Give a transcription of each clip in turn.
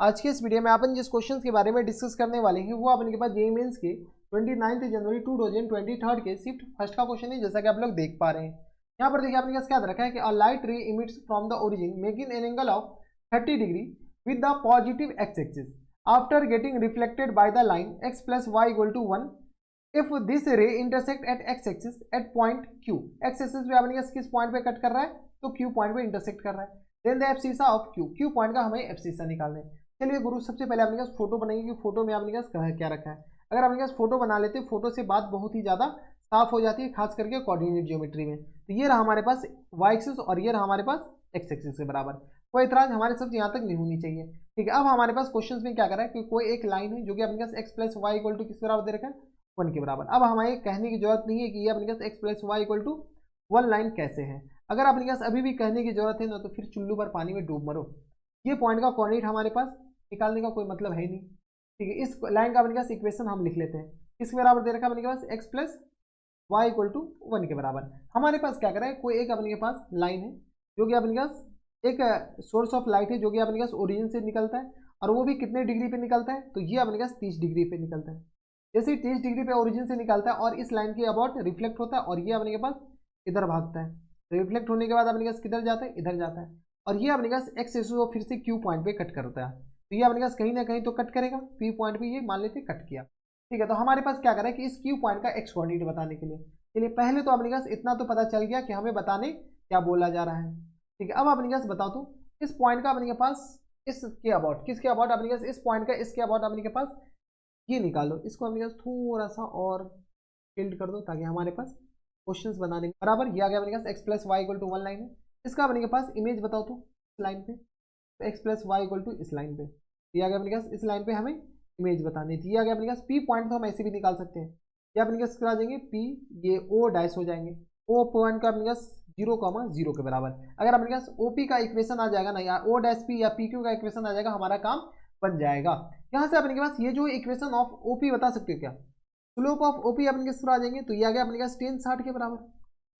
आज के इस वीडियो में अपन जिस क्वेश्चन के बारे में डिस्कस करने वाले हैं वो अपने के पास जेईई मेंस के 29 जनवरी 2023 के शिफ्ट फर्स्ट का क्वेश्चन है, जैसा कि आप लोग देख पा रहे हैं। यहाँ पर देखिए आपने पास क्या रखा है कि a light ray emits from the origin making an angle of 30 degree with the positive x axis after getting reflected by the line x plus Y equal to 1 if this ray intersect at x axis at point q। X axis पे अपने किस point पे cut कर रहा है, तो q point पे intersect कर रहा है। Then the abscissa of q point का हमें एब्सिसा निकालना है। चलिए गुरु, सबसे पहले अपने पास फोटो बनाएंगे कि फोटो में अपने पास क्या रखा है। अगर अपने पास फोटो बना लेते हैं, फोटो से बात बहुत ही ज़्यादा साफ हो जाती है, खास करके कोऑर्डिनेट ज्योमेट्री में। तो ये रहा हमारे पास वाई एक्सिस और ये रहा हमारे पास एक्स एक्सिस के बराबर। कोई इतराज हमारे सबसे यहाँ तक नहीं होनी चाहिए। ठीक है, अब हमारे पास क्वेश्चन में क्या करा है कि कोई एक लाइन है जो कि अपने पास x plus Y equal to किस बराबर दे रखा है, 1 के बराबर। अब हमें कहने की जरूरत नहीं है कि ये अपने पास x plus Y equal to 1 line कैसे है। अगर अपने पास अभी भी कहने की जरूरत है ना, तो फिर चुल्लू पर पानी में डूब मरो। ये पॉइंट का कोऑर्डिनेट हमारे पास निकालने का कोई मतलब है ही नहीं। ठीक है, इस लाइन का अपने पास इक्वेशन हम लिख लेते हैं। किसके बराबर दे रखा है अपने के पास, x plus Y equal to 1 के बराबर। हमारे पास क्या करा है, कोई एक अपने के पास लाइन है जो कि अपने पास एक सोर्स ऑफ लाइट है जो कि अपने पास ओरिजिन से निकलता है, और वो भी कितने डिग्री पे निकलता है, तो ये अपने पास 30 डिग्री पे निकलता है। जैसे ही 30 डिग्री पे ओरिजिन से निकलता है और इस लाइन के अबाउट रिफ्लेक्ट होता है, और ये अपने के पास इधर भागता है। रिफ्लेक्ट होने के बाद अपने पास किधर जाता है, इधर जाता है। और ये अपने पास एक्स एक्सिस को फिर से क्यू पॉइंट पे कट करता है। तो ये अपने पास कहीं ना कहीं तो कट करेगा, पी पॉइंट पे ये मान लेते कट किया। ठीक है, तो हमारे पास क्या करें कि इस क्यू पॉइंट का एक्स कोऑर्डिनेट बताने के लिए, चलिए पहले तो अपने पास इतना तो पता चल गया कि हमें बताने क्या बोला जा रहा है। ठीक है, अब अपने पास बताओ तो इस पॉइंट का अपने के पास इसके अबाउट, किसके अबाउट अपने पास इस पॉइंट का इसके अबाउट अपने के पास ये निकालो। इसको अपने पास थोड़ा सा और फिल्ड कर दो ताकि हमारे पास क्वेश्चंस बनाने बराबर। ये आ गया अपने पास x plus Y equal to 1 line है। इसका अपने के पास इमेज बताओ तो इस लाइन पे, तो X plus Y equal to इस लाइन पे। ये आ गया अपने पास इस लाइन पे हमें इमेज बतानी थी। ये आ गया अपने पास पी पॉइंट, तो हम ऐसे भी निकाल सकते हैं। ये अपने पास आ जाएंगे पी, ये ओ डैश हो जाएंगे। ओ पॉइंट का अपने पास 0,0 के बराबर। अगर अपने पास ओपी का इक्वेशन आ जाएगा ना, या ओ डैश पी या पी क्यू का इक्वेशन आ जाएगा, हमारा काम बन जाएगा। यहाँ से अपने के पास ये जो इक्वेशन ऑफ ओपी बता सकते हो क्या, स्लोप ऑफ ओपी अपने किस तरह आ जाएंगे, तो ये आ गया अपने पास tan 60 के बराबर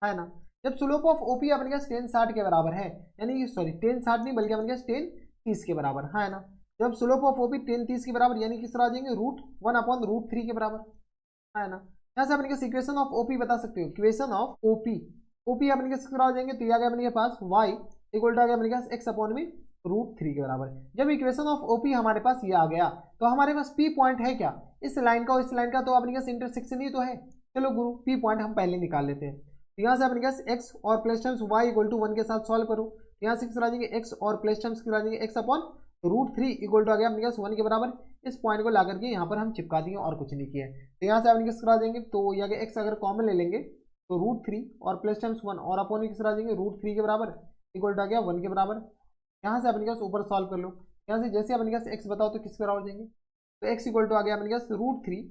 है ना। जब स्लोप ऑफ ओपी अपने पास tan 60 के बराबर है, यानी कि सॉरी tan 60 नहीं बल्कि अपने पास tan 30 के बराबर है ना। जब स्लोप ऑफ ओपी tan 30 के बराबर, यानी किस तरह आ जाएंगे √1/√3 के बराबर है ना। यहाँ से अपने इक्वेशन ऑफ ओपी बता सकते हो, इक्वेशन ऑफ ओपी। ओपी अपने किस तरह आ जाएंगे, तो ये आ गया अपने पास y इक्वल टू आ गया अपने पास x/√3 के बराबर। जब इक्वेशन ऑफ ओपी हमारे पास ये आ गया, तो हमारे पास पी पॉइंट है क्या, इस लाइन का और इस लाइन का तो अपने पास इंटरसेक्शन ही तो है। चलो गुरु, पी पॉइंट हम पहले निकाल लेते हैं। तो यहाँ से अपने पास x और plus terms y equal to 1 के साथ सॉल्व करो। यहाँ से किस आ जाएंगे x और प्लस टर्म्स किस आ जाएंगे x/√3 इक्वल टू आ गया अपने पास 1 के बराबर। इस पॉइंट को ला करके यहाँ पर हम चिपका दिए और कुछ नहीं किया। तो यहाँ से अपने किस आ जाएंगे, तो ये अगर x अगर कॉमन ले लेंगे तो √3 और प्लस टाइम्स 1 और अपॉन किस आ जाएंगे √3 के बराबर इक्वल टू आ गया 1 के बराबर। यहाँ से अपने पास ऊपर सॉल्व कर लो। यहाँ से जैसे अपने पास x बताओ तो किसके बराबर देंगे, तो x इक्वल टू आ गया अपने पास √3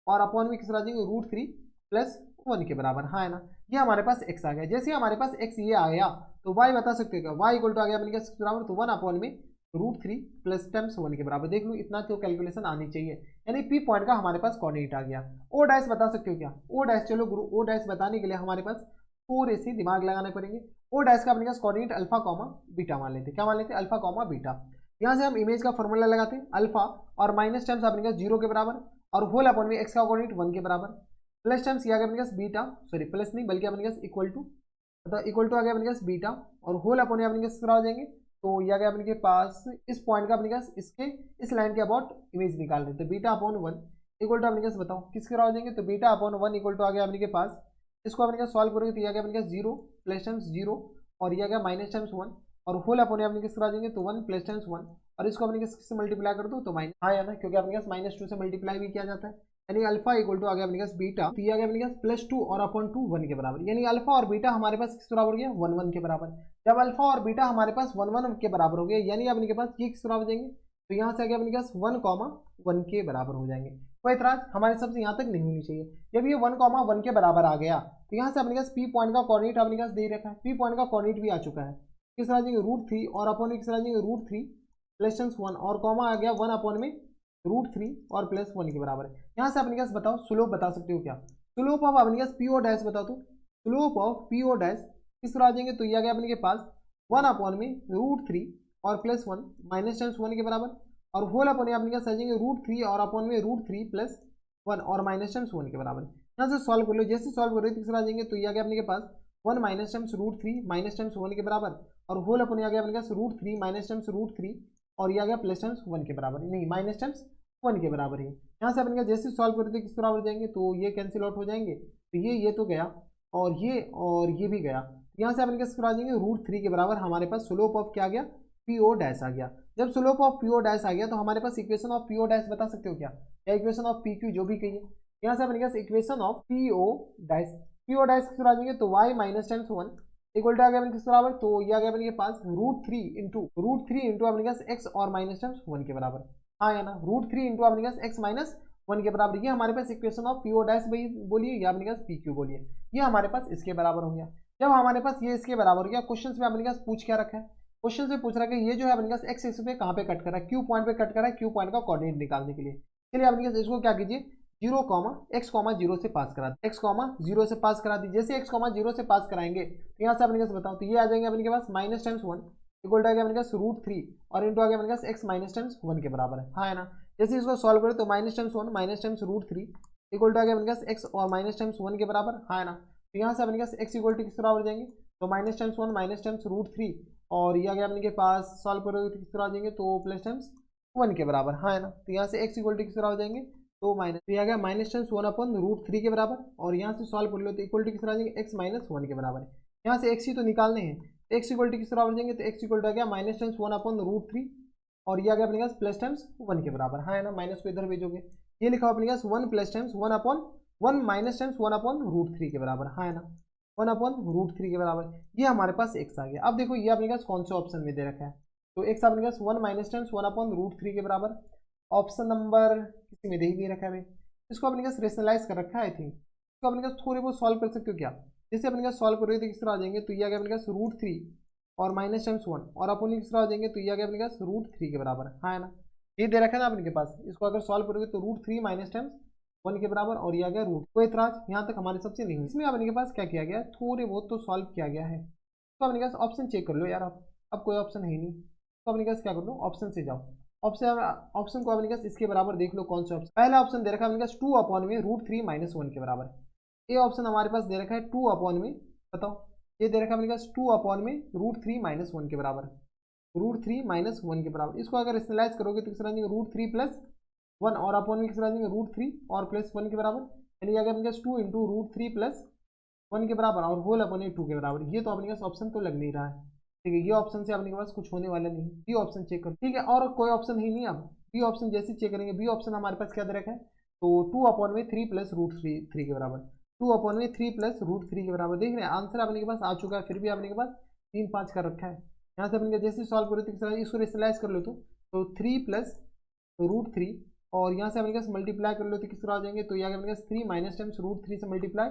और अपॉन में किस आ जाएंगे √3 प्लस 1 के बराबर है ना। ये हमारे पास x आ गया। जैसे हमारे पास x ये आ गया, तो y बता सकते हो y इक्वल टू आ गया अपने पास बराबर, तो 1 अपॉन में √3 प्लस टाइम्स 1 के बराबर। देख लो इतना तो कैलकुलेशन आनी चाहिए, यानी पी पॉइंट का हमारे पास कोऑर्डिनेट आ गया। ओ डैश बता सकते हो क्या, ओ डैश, चलो गुरु ओ डैश बताने के लिए हमारे पास थोड़े से दिमाग लगाने पड़ेंगे। ओ डैश का अपने पास कोऑर्डिनेट अल्फा कॉमा बीटा मान लेते, क्या मान लेते, अल्फा कॉमा बीटा। यहाँ से हम इमेज का फॉर्मूला लगाते हैं, अल्फा और माइनस टाइम्स अपने पास 0 के बराबर और होल अपॉन में एक्स का कोऑर्डिनेट 1 के बराबर, प्लस टाइम्स आ गया अपने पास बीटा, सॉरी प्लस नहीं बल्कि अपने पास इक्वल टू, मतलब इक्वल टू आ गया अपने पास बीटा और होल अपॉन अपने पास हो जाएंगे। तो ये आ गया अपने के पास इस पॉइंट का अपने पास इसके इस लाइन के अबाउट इमेज निकाल रहे हैं, तो बीटा अपॉन 1 इक्वल टू अपने पास बताओ किसके हो जाएंगे, तो बीटा अपॉन 1 इक्वल टू आ गया अपने के पास, इसको अपने पास सॉल्व करोगे तो ये आ गया अपने पास 0 प्लस टाइम्स 0 और ये आ गया माइनस टाइम्स 1 और होल अपॉन अपने किस आ जाएंगे, तो 1 प्लस टाइम्स 1 और इसको अपने किससे मल्टीप्लाई कर दो तो माइनस हाँ ना, क्योंकि अपने पास -2 से मल्टीप्लाई भी किया जाता है, यानी अल्फा इक्वल टू आ गया अपने पास बीटा, तो ये आ गया अपने पास +2 और अपॉन 2 1 के बराबर, यानी अल्फा और बीटा हमारे पास किस बराबर हो गया 1 1 के बराबर। जब अल्फा और बीटा हमारे पास 1 1 के बराबर हो गया, यानी अपने के पास ये किस बराबर हो जाएंगे, तो यहाँ से आ गया अपने पास 1,1 के बराबर हो जाएंगे। कोई इतराज हमारे सबसे यहाँ तक नहीं होनी चाहिए। जब ये 1,1 के बराबर आ गया, तो यहाँ से अपने पास पी पॉइंट का कोऑर्डिनेट अपने पास दे रखा है, पी पॉइंट का कोऑर्डिनेट भी आ चुका है, किस आ जाएंगे √3 और अपॉन किस आ जाएंगे √3 प्लस 1 और कॉमा आ गया 1 अपॉन में √3 और प्लस 1 के बराबर। यहाँ से अपने पास बताओ स्लोप बता सकते हो क्या, स्लोप ऑफ अपने पास पी ओ डैश बताओ, तो slope of P O dash किस तरह आ जाएंगे, तो ये आ गया अपने के पास 1 अपॉन में √3 और प्लस 1 माइनस टाइम्स 1 के बराबर और होल अपन अपने पास आ जाएंगे √3 और अपन में √3 + 1 और माइनस टर्म्स 1 के बराबर। यहाँ से सॉल्व कर लो, जैसे सॉल्व करोगे तीसरा आ जाएंगे तो ये आ गया अपने के पास 1 माइनस टर्म्स √3 माइनस टर्म्स 1 के बराबर, और होल अपन आ गया अपने पास √3 माइनस टर्म्स √3 और ये आ गया प्लस टर्म्स 1 के बराबर, नहीं माइनस टर्म्स 1 के बराबर है। यहाँ से अपन जैसे सॉल्व करते किस बराबर जाएंगे तो ये कैंसिल आउट हो जाएंगे, तो ये तो गया और ये भी गया। यहाँ से अपन किस आ जाएंगे √3 के बराबर हमारे पास स्लोप ऑफ क्या आ गया PO डैश आ गया। जब स्लोप ऑफ PO डैश आ गया तो हमारे पास इक्वेशन ऑफ PO डैश बता सकते हो क्या, या इक्वेशन ऑफ PQ जो भी कहिए। यहाँ से अपने पास इक्वेशन ऑफ PO डैश किस आ जाएंगे तो y minus times 1 equal to आ गया अपने किस बराबर, तो ये आ गया अपने पास √3 इंटू अपने पास x और माइनस टाइम्स 1 के बराबर। हाँ या ना, √3 इंटू अपने पास x माइनस 1 के बराबर, ये हमारे पास इक्वेशन ऑफ PO डैश बोलिए या अपने पास PQ बोलिए, ये हमारे पास इसके बराबर हो गया। जब हमारे पास ये इसके बराबर हो गया, क्वेश्चन में अपने पास पूछ क्या रखा है, क्वेश्चन से पूछ रहा है कि ये जो है अपने पास x एक्सिस पे कहाँ पे कट कर रहा है, Q पॉइंट पे कट कर रहा है, Q पॉइंट का कोऑर्डिनेट निकालने के लिए। चलिए अपने पास इसको क्या कीजिए 0, x, 0 से पास करा दी, x, 0 से पास करा दी। जैसे x, 0 से पास कराएंगे तो यहाँ से अपने पास बताओ तो ये आ जाएंगे अपने पास माइनस टाइम्स 1 इक्वल टू आ गया अपने पास √3 और इंटू आ गया अपने पास x माइनस टाइम्स 1 के बराबर है। हाँ है ना, जैसे इसको सॉल्व करें तो minus times 1 minus times √3 equal to आ गया अपने पास x और माइनस टाइम्स 1 के बराबर। हाँ है ना, तो यहाँ से अपने पास x इक्वल टू किस बराबर जाएंगे तो माइनस टाइम्स 1 माइनस टाइम्स √3 और ये आ गया अपने के पास सॉल्व करोगे तो किस तरह आ जाएंगे तो प्लस टाइम्स 1 के बराबर। हाँ है ना, तो यहाँ से x इक्वल टू किस तरह हो जाएंगे तो माइनस, तो ये आ गया माइनस टाइम्स 1 अपन √3 के बराबर, और यहाँ से सॉल्व कर लो तो इक्वल टू किस तरह आ जाएंगे x माइनस 1 के बराबर है। यहाँ से x ही तो निकालने हैं, x इक्वल टू किस तरह हो जाएंगे तो x इक्वल टू आ गया माइनस टाइम्स 1 अपन √3 और ये आ गया अपने पास प्लस टाइम्स 1 के बराबर। हाँ है ना, माइनस को इधर भेजोगे, ये लिखा अपने पास 1 प्लस टाइम्स 1 अपन 1 माइनस टाइम्स 1 अपन √3 के बराबर। हाँ है ना, 1 अपन √3 के बराबर, ये हमारे पास x आ गया। अब देखो ये अपने पास कौन से ऑप्शन में दे रखा है, तो x अपने पास 1 माइनस टाइम्स 1 अपन √3 के बराबर, ऑप्शन नंबर किसी में दे रखा है, इसको अपने पास रेशनलाइज कर रखा है। आई थिंक इसको अपने पास थोड़े बहुत सॉल्व कर सकते हो क्या, जैसे अपने पास सॉल्व करोगे तो किस तरह आ जाएंगे तो ये आ गया अपने पास √3 और माइनस टाइम्स 1 और अपन किस तरह आ जाएंगे तो ये आ गया अपने पास √3 के बराबर। हाँ है ना, ये दे रखा है ना अपने के पास, इसको अगर सॉल्व करोगे तो √3 माइनस टाइम्स 1 के बराबर और ये आ गया रूट। कोई इतराज यहाँ तक हमारे सबसे नहीं हुई। इसमें अपने के पास क्या किया गया है, थोड़े बहुत तो सॉल्व किया गया है, तो अपने पास ऑप्शन चेक कर लो यार। अब कोई ऑप्शन है नहीं, तो अपने पास क्या कर लो ऑप्शन से जाओ, ऑप्शन को अपने पास इसके बराबर देख लो कौन सा ऑप्शन। पहला ऑप्शन दे रखा है अपने पास 2 अपॉन में √3 माइनस 1 के बराबर, ये ऑप्शन हमारे पास दे रखा है 2 अपॉन में, बताओ ये दे रखा है अपने पास 2 अपॉन में √3 माइनस 1 के बराबर, √3 माइनस 1 के बराबर। इसको अगर रेशनलाइज करोगे तो किस तरह √3 प्लस 1 और अपॉन में किस तरह √3 और प्लस 1 के बराबर, यानी अगर अपने पास 2 इंटू √3 प्लस 1 के बराबर और होल अपॉन 2 के बराबर। ये तो अपने पास ऑप्शन तो लग नहीं रहा है, ठीक है, ये ऑप्शन से अपने के पास कुछ होने वाला नहीं। बी ऑप्शन चेक करो, ठीक है, और कोई ऑप्शन ही नहीं। अब बी ऑप्शन जैसे चेक करेंगे, बी ऑप्शन हमारे पास क्या दे रखा है तो 2 अपॉन में 3 प्लस √3 के बराबर, 2 अपॉन में 3 प्लस √3 के बराबर। देख रहे हैं आंसर अपने के पास आ चुका है, फिर भी अपने के पास 3 5 कर रखा है। यहाँ से अपने जैसे सॉल्व करो तो इसको रेशनलाइज कर लो तो 3 प्लस √3 और यहाँ से अपने पास मल्टीप्लाई कर लो तो किस तरह आ जाएंगे तो यहाँ अपने पास 3 माइनस टाइम्स √3 से मल्टीप्लाई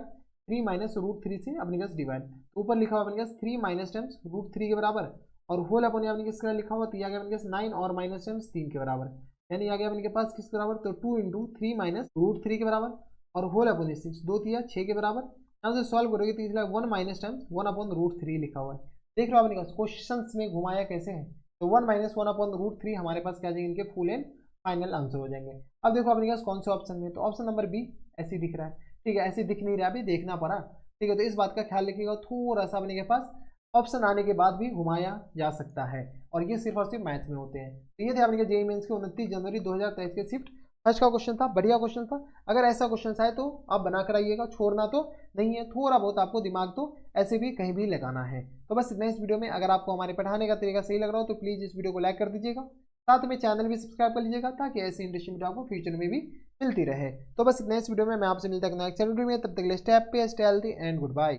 3 माइनस √3 से अपने पास डिवाइड, ऊपर लिखा हुआ अपने पास 3 माइनस टाइम्स √3 के बराबर और होल अपने अपने किस तरह लिखा हुआ तो ये आ गया अपने पास 9 और माइनस टाइम्स 3 के बराबर, यानी आ गया अपने के पास किस बराबर तो 2 इंटू 3 माइनस √3 के बराबर और होल अपॉन 6 2 3 6 के बराबर। यहाँ से सॉल्व करोगे तो इसलिए 1 माइनस टाइम्स 1 अपॉन √3 लिखा हुआ है। देख रहे हो अपने पास क्वेश्चन में घुमाया कैसे है, तो 1 माइनस 1 अपॉन √3 हमारे पास क्या जाएंगे, इनके फुल एंड फाइनल आंसर हो जाएंगे। अब देखो अपने पास कौन से ऑप्शन में, तो ऑप्शन नंबर बी ऐसे दिख रहा है, ठीक है, ऐसे दिख नहीं रहा, अभी देखना पड़ा, ठीक है, तो इस बात का ख्याल रखिएगा, थोड़ा सा अपने के पास ऑप्शन आने के बाद भी घुमाया जा सकता है, और ये सिर्फ और सिर्फ मैथ्स में होते हैं। तो ये थे अपने जेईई मेंस के 29 जनवरी 2023 के शिफ्ट फर्स्ट का क्वेश्चन था, बढ़िया क्वेश्चन था। अगर ऐसा क्वेश्चन आए तो आप बना कर आइएगा, छोड़ना तो नहीं है, थोड़ा बहुत आपको दिमाग तो ऐसे भी कहीं भी लगाना है। तो बस इतना इस वीडियो में, अगर आपको हमारे पढ़ाने का तरीका सही लग रहा हो तो प्लीज़ इस वीडियो को लाइक कर दीजिएगा, साथ में चैनल भी सब्सक्राइब कर लीजिएगा ताकि ऐसी इंटरेस्टिंग वीडियो आपको फ्यूचर में भी मिलती रहे। तो बस इतना इस वीडियो में, मैं आपसे मिलता है नेक्स्ट वीडियो में, तब तक के लिए stay happy, stay healthy and good bye.